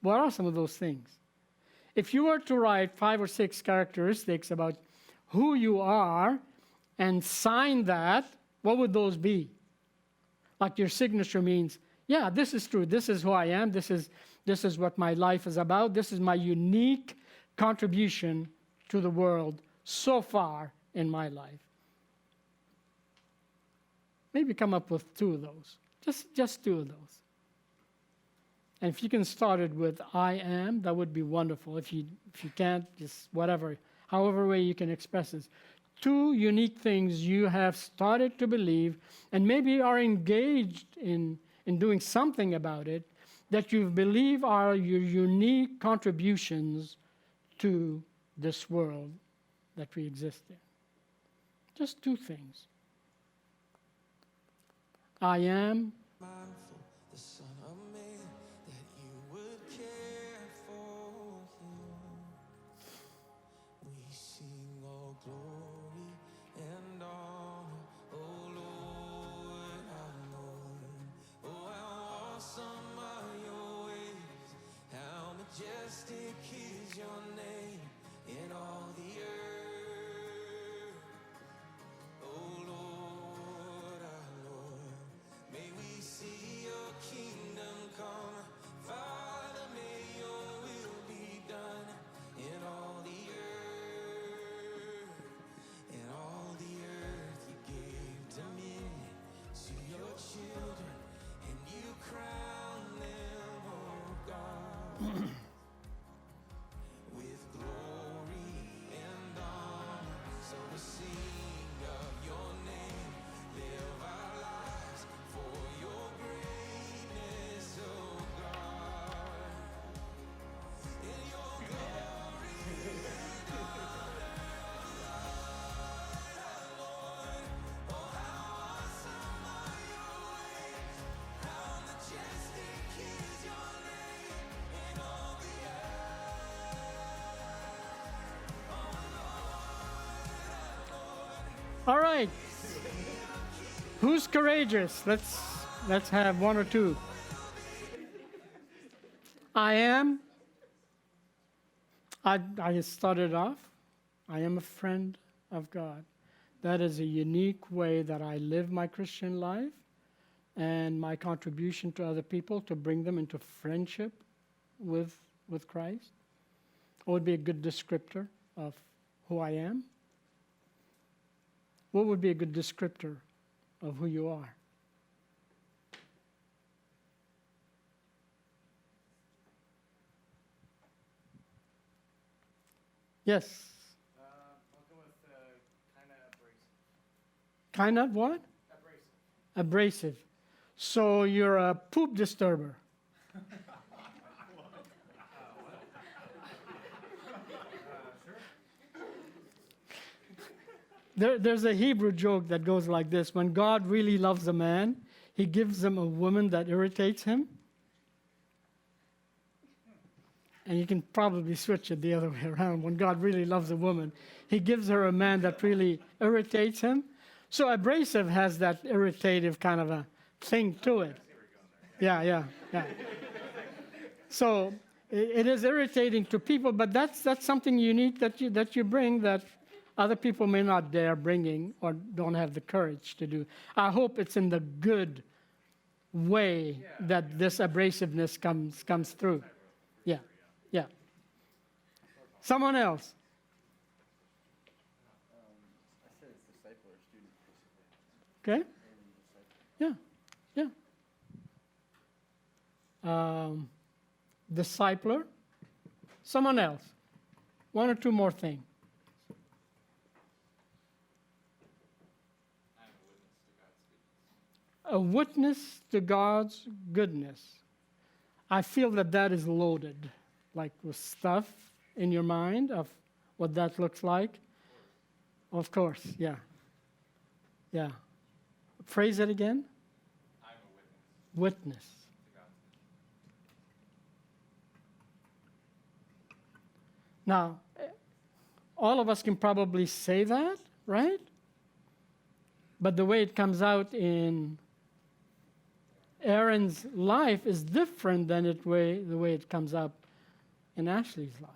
What are some of those things? If you were to write 5 or 6 characteristics about who you are and sign that, what would those be? Like your signature means, yeah, this is true. This is who I am. This is what my life is about. This is my unique contribution to the world so far in my life. Maybe come up with 2 of those. Just 2 of those. And if you can start it with I am, that would be wonderful. If you can't, just whatever, however way you can express this. 2 unique things you have started to believe and maybe are engaged in doing something about it that you believe are your unique contributions to this world that we exist in. Just 2 things. I am. Mindful, the Son of Man, that you would care for him. We sing all glory and honor, oh Lord, our Lord. Oh, how awesome are your ways, how majestic is your name in all the earth. Oh Lord, our Lord, may we see your kingdom come. Father, may your will be done in all the earth. In all the earth you gave dominion to your children, and you crown them, oh God, with glory and honor. So we sing of your name, live our lives for your greatness, oh God. In your glory and honor, Lord, oh how awesome are your ways, how majestic is your name in all the All right. Who's courageous? Let's have 1 or 2. I am. I started off. I am a friend of God. That is a unique way that I live my Christian life and my contribution to other people to bring them into friendship with Christ. What would be a good descriptor of who I am? What would be a good descriptor of who you are? Yes. I'll go with kind of abrasive. Kind of what? Abrasive. Abrasive. So you're a poop disturber. There's a Hebrew joke that goes like this. When God really loves a man, he gives him a woman that irritates him. And you can probably switch it the other way around. When God really loves a woman, he gives her a man that really irritates him. So abrasive has that irritative kind of a thing to it. Yeah. So it is irritating to people, but that's something unique that you bring that other people may not dare bringing or don't have the courage to do. I hope it's in the good way that this abrasiveness comes through. Yeah. Someone else. I said it's disciple or student, basically. Okay. Discipler. Someone else. One or two more things. A witness to God's goodness. I feel that is loaded, like with stuff in your mind of what that looks like. Of course, yeah. Phrase it again. I'm a witness Witness. to God's goodness. Now, all of us can probably say that, right? But the way it comes out in Aaron's life is different than the way it comes up in Ashley's life,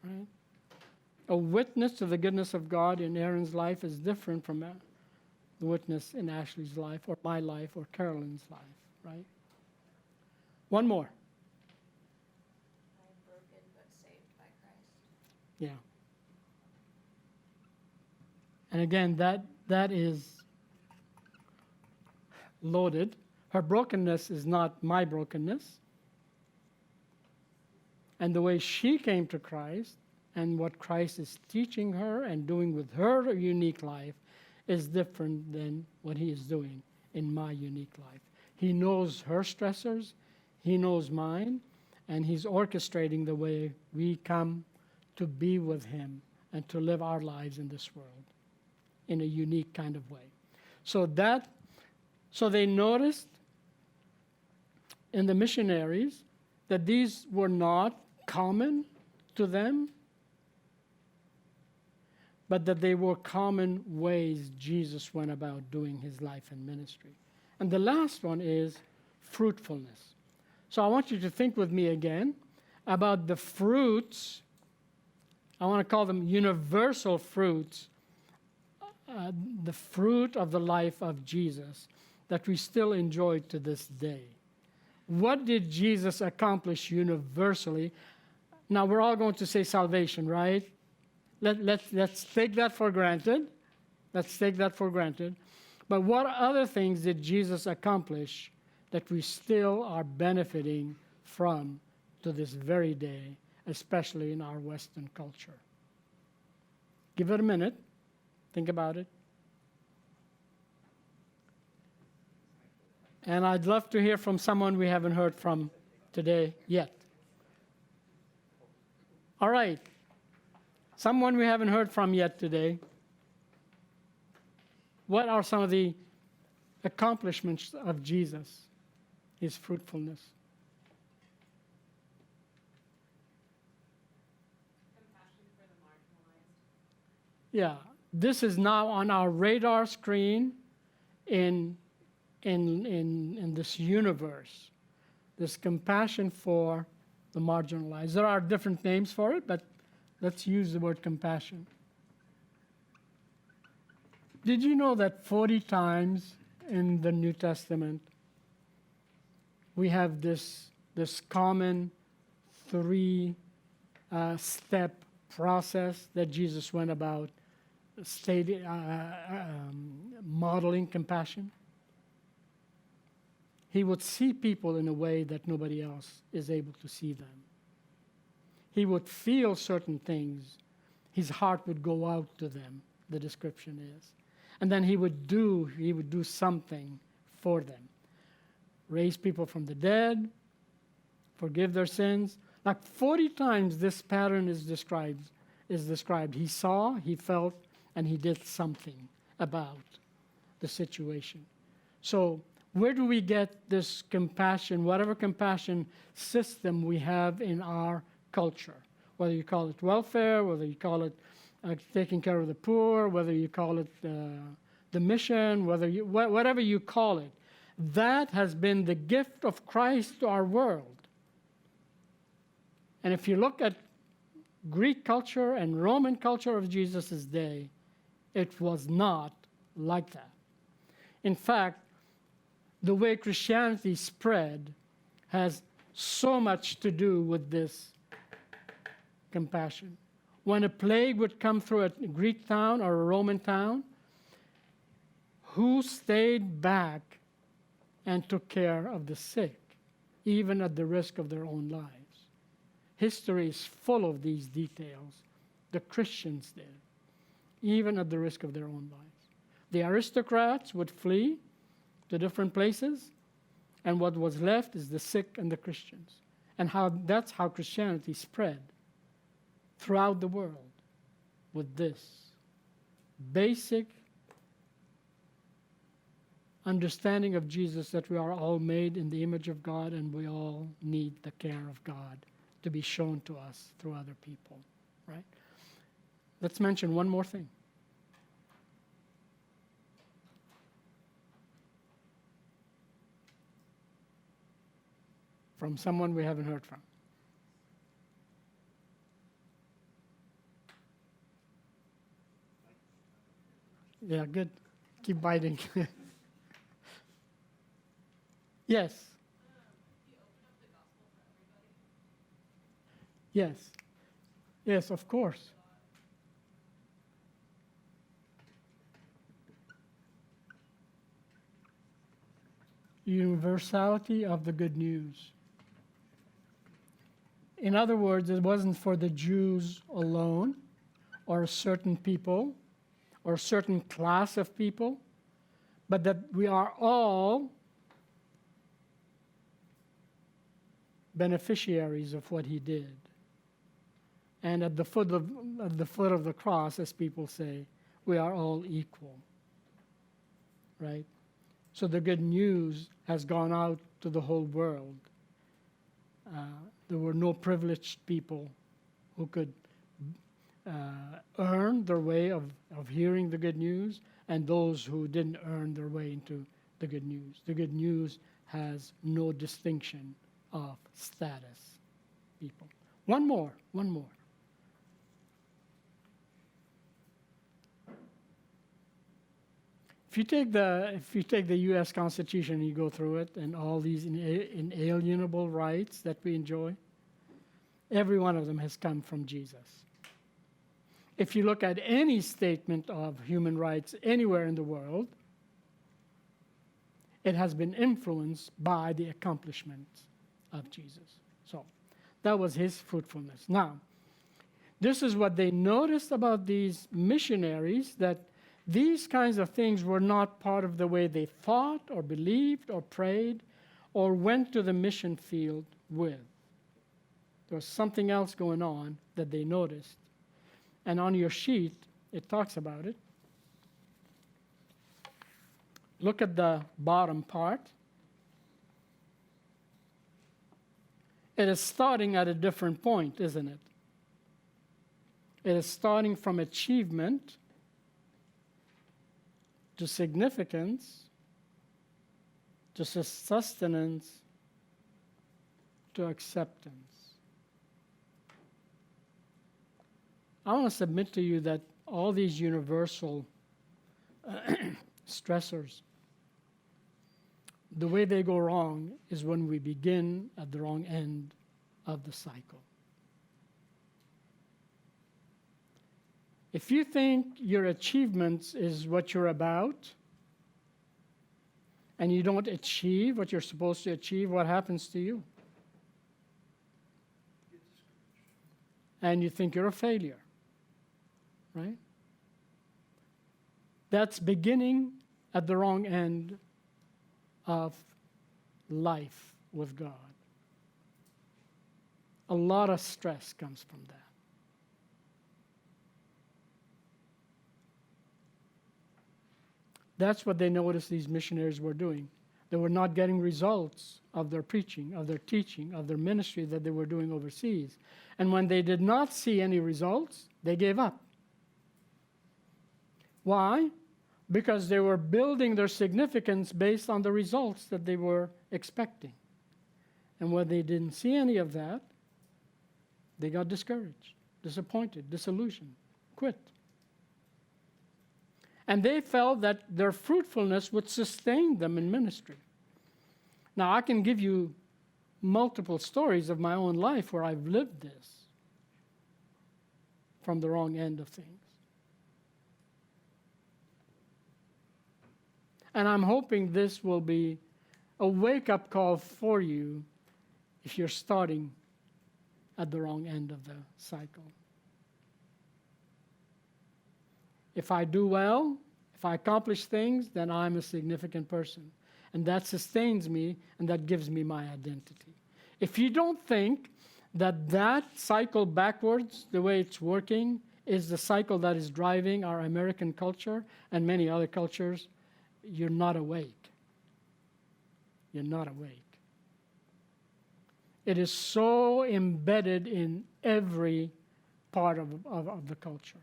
right? A witness to the goodness of God in Aaron's life is different from the witness in Ashley's life or my life or Carolyn's life, right? One more. I'm broken but saved by Christ. Yeah. And again, that is loaded. Her brokenness is not my brokenness. And the way she came to Christ and what Christ is teaching her and doing with her unique life is different than what he is doing in my unique life. He knows her stressors, he knows mine, and he's orchestrating the way we come to be with him and to live our lives in this world in a unique kind of way. So they noticed in the missionaries that these were not common to them, but that they were common ways Jesus went about doing his life and ministry. And the last one is fruitfulness. So I want you to think with me again about the fruits. I want to call them universal fruits, the fruit of the life of Jesus that we still enjoy to this day. What did Jesus accomplish universally? Now, we're all going to say salvation, right? Let's take that for granted. Let's take that for granted. But what other things did Jesus accomplish that we still are benefiting from to this very day, especially in our Western culture? Give it a minute. Think about it. And I'd love to hear from someone we haven't heard from today yet. All right. Someone we haven't heard from yet today. What are some of the accomplishments of Jesus? His fruitfulness. Compassion for the marginalized. Yeah, this is now on our radar screen in this universe. This compassion for the marginalized. There are different names for it, but let's use the word compassion. Did you know that 40 times in the New Testament we have this common three-step process that Jesus went about modeling compassion? He would see people in a way that nobody else is able to see them. He would feel certain things. His heart would go out to them, the description is. And then he would do something for them. Raise people from the dead, forgive their sins. Like 40 times this pattern is described. He saw, he felt, and he did something about the situation. So Where do we get this compassion, whatever compassion system we have in our culture? Whether you call it welfare, whether you call it taking care of the poor, whether you call it the mission, whatever you call it, that has been the gift of Christ to our world. And if you look at Greek culture and Roman culture of Jesus' day, it was not like that. In fact, the way Christianity spread has so much to do with this compassion. When a plague would come through a Greek town or a Roman town, who stayed back and took care of the sick, even at the risk of their own lives? History is full of these details. The Christians did, even at the risk of their own lives. The aristocrats would flee to different places, and what was left is the sick and the Christians. And that's how Christianity spread throughout the world, with this basic understanding of Jesus, that we are all made in the image of God and we all need the care of God to be shown to us through other people, right? Let's mention one more thing. From someone we haven't heard from. Yeah, good. Keep biting. Yes. Yes. Yes, of course. Universality of the good news. In other words, it wasn't for the Jews alone, or a certain people, or a certain class of people, but that we are all beneficiaries of what he did. And at the foot of the cross, as people say, we are all equal, right? So the good news has gone out to the whole world. There were no privileged people who could earn their way of hearing the good news, and those who didn't earn their way into the good news. The good news has no distinction of status, people. One more. If you take the U.S. Constitution and you go through it, and all these inalienable rights that we enjoy, every one of them has come from Jesus. If you look at any statement of human rights anywhere in the world, it has been influenced by the accomplishments of Jesus. So that was his fruitfulness. Now, this is what they noticed about these missionaries, that these kinds of things were not part of the way they thought or believed or prayed or went to the mission field with. There was something else going on that they noticed. And on your sheet, it talks about it. Look at the bottom part. It is starting at a different point, isn't it? It is starting from achievement to significance, to sustenance, to acceptance. I want to submit to you that all these universal stressors, the way they go wrong is when we begin at the wrong end of the cycle. If you think your achievements is what you're about, and you don't achieve what you're supposed to achieve, what happens to you? And you think you're a failure, right? That's beginning at the wrong end of life with God. A lot of stress comes from that. That's what they noticed these missionaries were doing. They were not getting results of their preaching, of their teaching, of their ministry that they were doing overseas. And when they did not see any results, they gave up. Why? Because they were building their significance based on the results that they were expecting. And when they didn't see any of that, they got discouraged, disappointed, disillusioned, quit. And they felt that their fruitfulness would sustain them in ministry. Now, I can give you multiple stories of my own life where I've lived this from the wrong end of things. And I'm hoping this will be a wake-up call for you if you're starting at the wrong end of the cycle. If I do well, if I accomplish things, then I'm a significant person. And that sustains me, and that gives me my identity. If you don't think that that cycle backwards, the way it's working, is the cycle that is driving our American culture and many other cultures, you're not awake. You're not awake. It is so embedded in every part of the culture.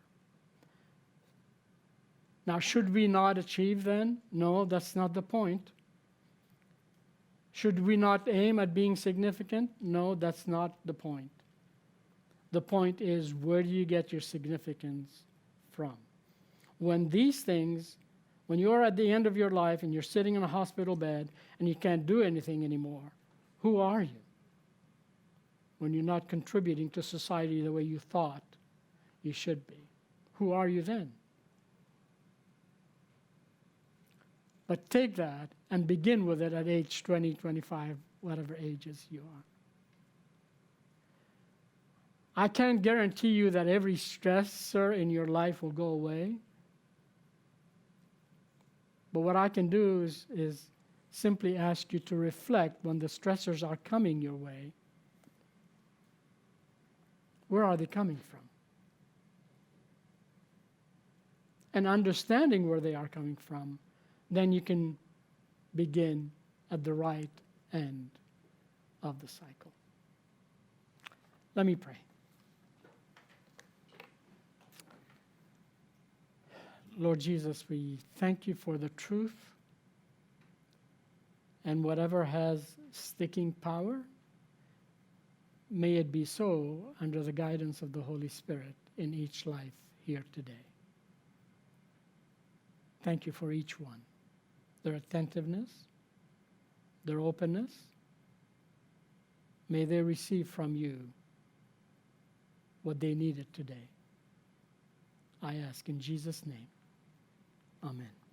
Now, should we not achieve then? No, that's not the point. Should we not aim at being significant? No, that's not the point. The point is, where do you get your significance from? When these things, when you're at the end of your life and you're sitting in a hospital bed and you can't do anything anymore, who are you? When you're not contributing to society the way you thought you should be, who are you then? But take that and begin with it at age 20, 25, whatever ages you are. I can't guarantee you that every stressor in your life will go away. But what I can do is simply ask you to reflect when the stressors are coming your way. Where are they coming from? And understanding where they are coming from, then you can begin at the right end of the cycle. Let me pray. Lord Jesus, we thank you for the truth, and whatever has sticking power, may it be so under the guidance of the Holy Spirit in each life here today. Thank you for each one, their attentiveness, their openness. May they receive from you what they needed today. I ask in Jesus' name. Amen.